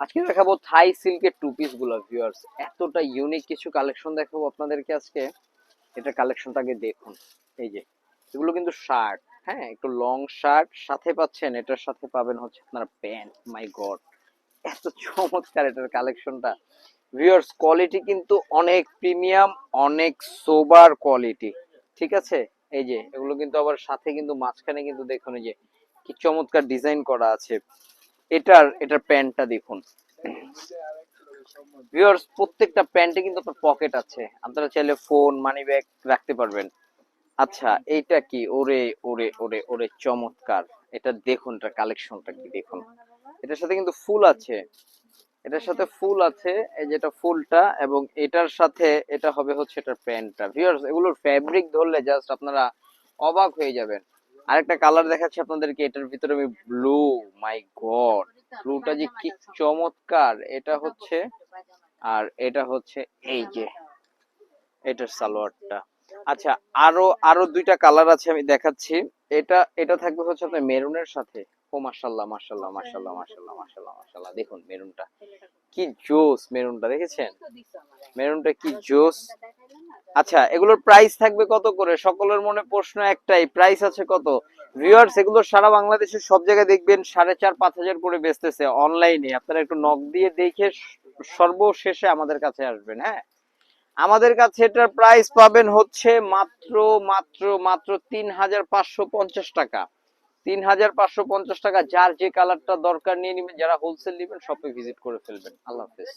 আজকে দেখাবো থাই সিল্কের টু পিস গুলো ভিউয়ার্স, এতটা ইউনিক কিছু কালেকশন দেখাবো আপনাদেরকে আজকে। এটা কালেকশনটা আগে দেখুন। এই যে এগুলো কিন্তু শার্ট, হ্যাঁ একটু লং শার্ট সাথে পাচ্ছেন, এটার সাথে পাবেন হচ্ছে আপনারা প্যান্ট। মাই গড, এত চমৎকার এটার কালেকশনটা ভিউয়ার্স। কোয়ালিটি কিন্তু অনেক প্রিমিয়াম, অনেক সোবার কোয়ালিটি, ঠিক আছে। এই যে এগুলো কিন্তু আবার সাথে কিন্তু মাঝখানে কিন্তু দেখুন এই যে কি চমৎকার ডিজাইন করা আছে। এটার প্যান্টটা দেখুন ভিউয়ার্স, প্রত্যেকটা প্যান্টে কিন্তু আপনার পকেট আছে, আপনারা চাইলে ফোন মানি ব্যাগ রাখতে পারবেন। আচ্ছা এইটা কি, ওরে ওরে ওরে ওরে চমৎকার। এটা দেখুন, এটা কালেকশনটা কি দেখুন। এটার সাথে কিন্তু ফুল আছে, এটার সাথে ফুল আছে, এই যেটা ফুলটা, এবং এটার সাথে এটা হবে হচ্ছে এটার প্যান্টটা। ভিউয়ার্স এগুলোর ফ্যাব্রিক ধরলে জাস্ট আপনারা অবাক হয়ে যাবেন। আরেকটা কালার দেখাচ্ছি আপনাদেরকে, এটার ভিতরে আমি ব্লু, মাই গড, ব্লুটা যে কি চমৎকার। এটা হচ্ছে, আর এটা হচ্ছে এই যে এটার সালোয়ারটা। আচ্ছা, আরো আরো দুইটা কালার আছে আমি দেখাচ্ছি। এটা এটা থাকবে হচ্ছে আপনার মেরুনের সাথে। ও মাশাআল্লাহ মাশাআল্লাহ মাশাআল্লাহ মাশাআল্লাহ মাশাআল্লাহ মাশাআল্লাহ, দেখুন মেরুনটা কি জোস, মেরুনটা দেখেছেন, মেরুনটা কি জোস। আচ্ছা এগুলোর প্রাইস থাকবে কত করে? সকলের মনে প্রশ্ন একটাই, প্রাইস আছে কত? ভিউয়ার্স এগুলো সারা বাংলাদেশের সব জায়গায় দেখবেন 4,500-5,000 করে বেচতেছে অনলাইনে। আপনারা একটু নক দিয়ে দেখে সর্বশেষে আমাদের কাছে আসবেন। হ্যাঁ, আমাদের কাছে এটার প্রাইস পাবেন হচ্ছে মাত্র মাত্র মাত্র 3,550 টাকা। 3,550 টাকা। যার যে কালারটা দরকার নিয়ে নেবেন, যারা হোলসেল নেবেন শপে ভিজিট করে ফেলবেন। আল্লাহ হাফেজ।